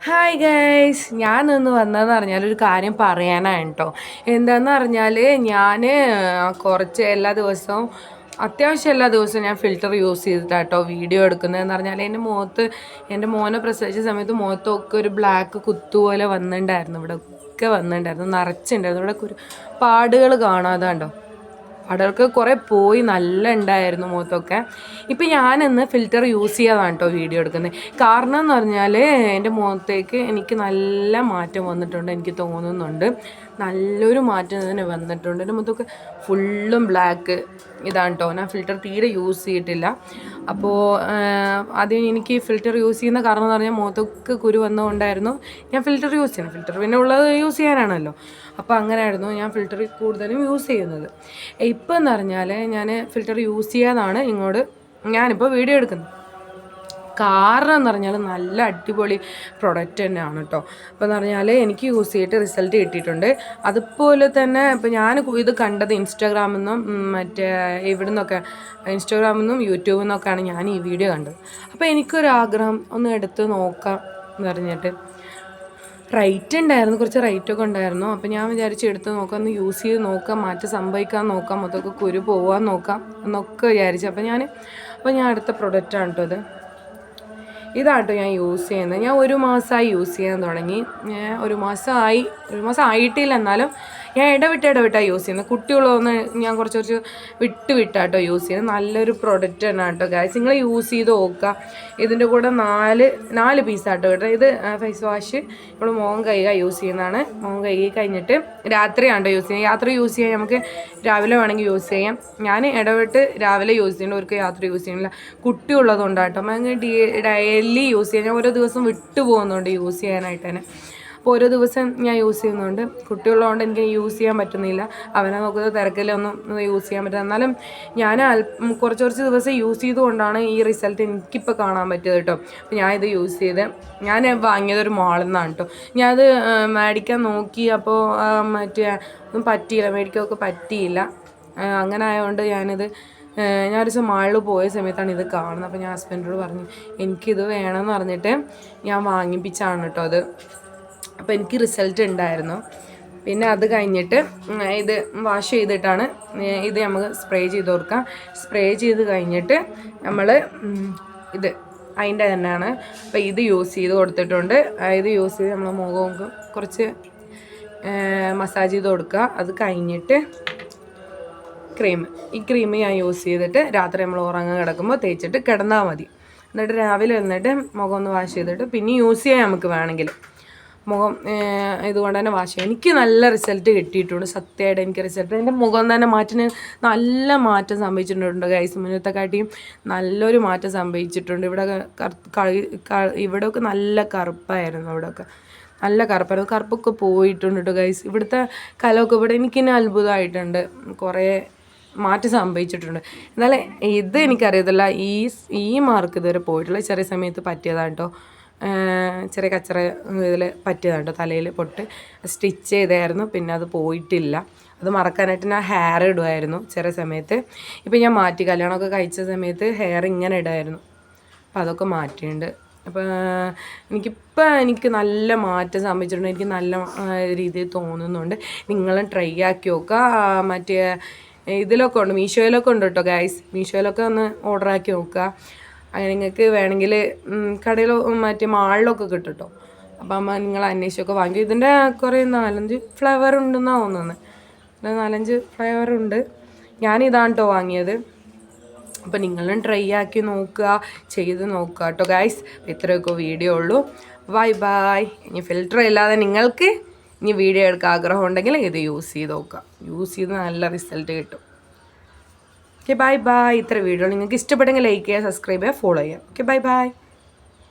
Hi guys, ഞാനൊന്ന് വന്നതെന്ന് പറഞ്ഞാൽ ഒരു കാര്യം പറയാനാണ് കേട്ടോ. എന്താണെന്ന് പറഞ്ഞാൽ ഞാൻ കുറച്ച് എല്ലാ ദിവസവും അത്യാവശ്യം എല്ലാ ദിവസവും ഞാൻ ഫിൽറ്റർ യൂസ് ചെയ്തിട്ടാട്ടോ വീഡിയോ എടുക്കുന്നതെന്ന് പറഞ്ഞാൽ എൻ്റെ മോനെ പ്രസവിച്ച സമയത്ത് മുഖത്തൊക്കെ ഒരു ബ്ലാക്ക് കുത്തുപോലെ വന്നിട്ടുണ്ടായിരുന്നു. ഇവിടെ ഒക്കെ വന്നിട്ടുണ്ടായിരുന്നു, നിറച്ചിട്ടുണ്ടായിരുന്നു. ഇവിടെ ഒരു പാടുകൾ കാണാതാണ്ടോ, അടർക്ക് കുറേ പോയി, നല്ല ഉണ്ടായിരുന്നു മുഖത്തൊക്കെ. ഇപ്പം ഞാനിന്ന് ഫിൽറ്റർ യൂസ് ചെയ്യാതാണ് കേട്ടോ വീഡിയോ എടുക്കുന്നത്. കാരണം എന്ന് പറഞ്ഞാൽ എൻ്റെ മുഖത്തേക്ക് എനിക്ക് നല്ല മാറ്റം വന്നിട്ടുണ്ട്, എനിക്ക് തോന്നുന്നുണ്ട്. നല്ലൊരു മാറ്റം തന്നെ വന്നിട്ടുണ്ട്. എൻ്റെ മുഖത്തൊക്കെ ഫുള്ളും ബ്ലാക്ക് ഇതാണ് കേട്ടോ. ഞാൻ ഫിൽറ്റർ തീരെ യൂസ് ചെയ്തിട്ടില്ല. അപ്പോൾ ആദ്യം എനിക്ക് ഫിൽറ്റർ യൂസ് ചെയ്യുന്ന കാരണം എന്ന് പറഞ്ഞാൽ മുഖത്തൊക്കെ കുരു വന്നുകൊണ്ടായിരുന്നു ഞാൻ ഫിൽറ്റർ യൂസ് ചെയ്യണം. ഫിൽറ്റർ പിന്നെ ഉള്ളത് യൂസ് ചെയ്യാനാണല്ലോ. അപ്പോൾ അങ്ങനെയായിരുന്നു ഞാൻ ഫിൽറ്റർ കൂടുതലും യൂസ് ചെയ്യുന്നത്. ഇപ്പം എന്ന് പറഞ്ഞാൽ ഞാൻ ഫിൽറ്റർ യൂസ് ചെയ്യാതാണ് ഞാനിപ്പോൾ വീഡിയോ എടുക്കുന്നത്. കാരണം എന്ന് പറഞ്ഞാൽ നല്ല അടിപൊളി പ്രൊഡക്റ്റ് തന്നെയാണ് കേട്ടോ. അപ്പോൾ എന്ന് പറഞ്ഞാൽ എനിക്ക് യൂസ് ചെയ്തിട്ട് റിസൾട്ട് കിട്ടിയിട്ടുണ്ട്. അതുപോലെ തന്നെ ഇപ്പോൾ ഞാൻ ഇത് കണ്ടത് ഇൻസ്റ്റാഗ്രാമിൽ നിന്നും ഇവിടെ നിന്നൊക്കെ, ഇൻസ്റ്റാഗ്രാമിൽ നിന്നും യൂട്യൂബിൽ നിന്നൊക്കെയാണ് ഞാൻ ഈ വീഡിയോ കണ്ടത്. അപ്പോൾ എനിക്കൊരാഗ്രഹം ഒന്ന് എടുത്ത് നോക്കാം എന്ന് പറഞ്ഞിട്ട്. റേറ്റ് ഉണ്ടായിരുന്നു, കുറച്ച് റേറ്റൊക്കെ ഉണ്ടായിരുന്നു. അപ്പോൾ ഞാൻ വിചാരിച്ച് എടുത്ത് നോക്കാം, ഒന്ന് യൂസ് ചെയ്ത് നോക്കാം, മാറ്റം സംഭവിക്കാൻ നോക്കാം, മൊത്തമൊക്കെ കുരു പോകാൻ നോക്കാം എന്നൊക്കെ വിചാരിച്ചു. അപ്പോൾ ഞാൻ അടുത്ത പ്രൊഡക്റ്റാണ് കേട്ടോ ഇത്. ഇതാട്ടോ ഞാൻ യൂസ് ചെയ്യുന്നത്. ഞാൻ 1 മാസമായി യൂസ് ചെയ്യാൻ തുടങ്ങി. ഒരു മാസം ആയിട്ടില്ല, എന്നാലും ഞാൻ ഇടവിട്ടാണ് യൂസ് ചെയ്യുന്നത്. കുട്ടികളൊന്ന് ഞാൻ കുറച്ച് വിട്ടാട്ടോ യൂസ് ചെയ്യുന്നത്. നല്ലൊരു പ്രൊഡക്റ്റ് തന്നെ കേട്ടോ ഗൈസ്, നിങ്ങൾ യൂസ് ചെയ്ത് നോക്കുക. ഇതിൻ്റെ കൂടെ 4 പീസാട്ടോ കേട്ടോ. ഇത് ഫേസ് വാഷ് നമ്മൾ മുഖം കഴുകാൻ യൂസ് ചെയ്യുന്നതാണ്. മുഖം കഴുകി കഴിഞ്ഞിട്ട് രാത്രിയാണ്ടോ യൂസ് ചെയ്യുന്നത്. രാത്രി യൂസ് ചെയ്യാൻ നമുക്ക് രാവിലെ വേണമെങ്കിൽ യൂസ് ചെയ്യാം. ഞാൻ ഇടവിട്ട് രാവിലെ യൂസ് ചെയ്യുന്നുണ്ട്, അവർക്ക് രാത്രി യൂസ് ചെയ്യുന്നില്ല. കുട്ടി ഉള്ളതുകൊണ്ടാട്ടോ. അങ്ങനെ ഡെയിലി യൂസ് ചെയ്യാൻ ഞാൻ ഓരോ ദിവസം വിട്ടു പോകുന്നുണ്ട് യൂസ് ചെയ്യാനായിട്ട് തന്നെ. അപ്പോൾ ഓരോ ദിവസം ഞാൻ യൂസ് ചെയ്യുന്നുണ്ട്. കുട്ടിയുള്ളതുകൊണ്ട് എനിക്ക് യൂസ് ചെയ്യാൻ പറ്റുന്നില്ല. അവനെ നോക്കുന്ന തിരക്കിലൊന്നും യൂസ് ചെയ്യാൻ പറ്റില്ല. എന്നാലും ഞാൻ കുറച്ച് ദിവസം യൂസ് ചെയ്തുകൊണ്ടാണ് ഈ റിസൾട്ട് എനിക്കിപ്പോൾ കാണാൻ പറ്റിയത് കേട്ടോ. അപ്പോൾ ഞാനിത് യൂസ് ചെയ്ത് ഞാൻ വാങ്ങിയതൊരു മാളിൽ നിന്നാണ് കേട്ടോ. ഞാനത് മേടിക്കാൻ നോക്കി, അപ്പോൾ ഒന്നും പറ്റിയില്ല, മേടിക്കുകയൊക്കെ പറ്റിയില്ല. അങ്ങനെ ആയതുകൊണ്ട് ഞാനൊരു ദിവസം മാളിൽ പോയ സമയത്താണ് ഇത് കാണുന്നത്. അപ്പോൾ ഞാൻ ഹസ്ബൻഡിനോട് പറഞ്ഞു എനിക്കിത് വേണമെന്ന് പറഞ്ഞിട്ട് ഞാൻ വാങ്ങിപ്പിച്ചാണ് കേട്ടോ അത്. അപ്പോൾ എനിക്ക് റിസൾട്ട് ഉണ്ടായിരുന്നു. പിന്നെ അത് കഴിഞ്ഞിട്ട് ഇത് വാഷ് ചെയ്തിട്ടാണ് ഇത് നമുക്ക് സ്പ്രേ ചെയ്ത് കൊടുക്കാം. സ്പ്രേ ചെയ്ത് കഴിഞ്ഞിട്ട് നമ്മൾ ഇത് അതിൻ്റെ തന്നെയാണ്. അപ്പോൾ ഇത് യൂസ് ചെയ്ത് കൊടുത്തിട്ടുണ്ട്. ഇത് യൂസ് ചെയ്ത് നമ്മൾ മുഖം കുറച്ച് മസാജ് ചെയ്ത് കൊടുക്കുക. അത് കഴിഞ്ഞിട്ട് ഈ ക്രീം ഞാൻ യൂസ് ചെയ്തിട്ട് രാത്രി നമ്മൾ ഉറങ്ങാൻ കിടക്കുമ്പോൾ തേച്ചിട്ട് കിടന്നാൽ മതി. എന്നിട്ട് രാവിലെ വന്നിട്ട് മുഖം ഒന്ന് വാഷ് ചെയ്തിട്ട് പിന്നെ യൂസ് ചെയ്യാം നമുക്ക് വേണമെങ്കിൽ. മുഖം ഇതുകൊണ്ട് തന്നെ വാഷ് ചെയ്യാം. എനിക്ക് നല്ല റിസൾട്ട് കിട്ടിയിട്ടുണ്ട്, സത്യമായിട്ട് എനിക്ക് റിസൾട്ട്. എൻ്റെ മുഖം തന്നെ നല്ല മാറ്റം സംഭവിച്ചിട്ടുണ്ട് ഗൈസ്. മുന്നത്തെക്കാട്ടിയും നല്ലൊരു മാറ്റം സംഭവിച്ചിട്ടുണ്ട്. ഇവിടെയൊക്കെ നല്ല കറുപ്പായിരുന്നു, ഇവിടെയൊക്കെ നല്ല കറുപ്പൊക്കെ പോയിട്ടുണ്ട് കേട്ടോ ഗൈസ്. ഇവിടുത്തെ കലമൊക്കെ എനിക്കിന്നെ അത്ഭുതമായിട്ടുണ്ട്, കുറേ മാറ്റം സംഭവിച്ചിട്ടുണ്ട്. എന്നാലും ഇത് എനിക്കറിയത്തില്ല, ഈ മാർക്ക് ഇതുവരെ പോയിട്ടുള്ള ചെറിയ സമയത്ത് പറ്റിയതാണ് കേട്ടോ. ചെറിയ കച്ചറ ഇതിൽ പറ്റിയതാണ് കേട്ടോ. തലയിൽ പൊട്ട് സ്റ്റിച്ച് ചെയ്തായിരുന്നു, പിന്നെ അത് പോയിട്ടില്ല. അത് മറക്കാനായിട്ട് ഞാൻ ഹെയർ ഇടുമായിരുന്നു ചെറിയ സമയത്ത്. ഇപ്പം ഞാൻ മാറ്റി, കല്യാണമൊക്കെ കഴിച്ച സമയത്ത് ഹെയർ ഇങ്ങനെ ഇടായിരുന്നു. അപ്പം അതൊക്കെ മാറ്റിയിട്ടുണ്ട്. അപ്പോൾ എനിക്ക് നല്ല മാറ്റം സംഭവിച്ചിട്ടുണ്ട്. എനിക്ക് നല്ല രീതിയിൽ തോന്നുന്നുണ്ട്. നിങ്ങളും ട്രൈ ആക്കി നോക്കുക. ഇതിലൊക്കെ ഉണ്ട്, മീഷോയിലൊക്കെ ഉണ്ട് കേട്ടോ ഗൈസ്. മീഷോയിലൊക്കെ ഒന്ന് ഓർഡർ ആക്കി നോക്കുക. അങ്ങനെ നിങ്ങൾക്ക് വേണമെങ്കിൽ കടയിലോ മാളിലൊക്കെ കിട്ടും കേട്ടോ. അപ്പം നിങ്ങൾ അന്വേഷിച്ചൊക്കെ വാങ്ങി. ഇതിൻ്റെ കുറേ 4-5 ഫ്ലേവർ ഉണ്ടെന്നാണ് തോന്നുന്നത്. 4-5 ഫ്ലേവർ ഉണ്ട്. ഞാനിതാണ് കേട്ടോ വാങ്ങിയത്. അപ്പോൾ നിങ്ങളും ട്രൈ ആക്കി നോക്കുക, ചെയ്ത് നോക്കുക കേട്ടോ ഗൈസ്. ഇത്രയൊക്കെ വീഡിയോ ഉള്ളൂ. ബൈ. ഇനി ഫിൽറ്റർ ഇല്ലാതെ നിങ്ങൾക്ക് ഇനി വീഡിയോ എടുക്കാൻ ആഗ്രഹം ഉണ്ടെങ്കിൽ ഇത് യൂസ് ചെയ്ത് നോക്കുക. യൂസ് ചെയ്ത് നല്ല റിസൾട്ട് കിട്ടും. Okay bye. ഇത്ര വീഡിയോ നിങ്ങൾക്ക് ഇഷ്ടപ്പെട്ടെങ്കിൽ ലൈക്ക് ചെയ്യുക, സബ്സ്ക്രൈബ് ചെയ്യുക, ഫോളോ ചെയ്യുക. Okay bye.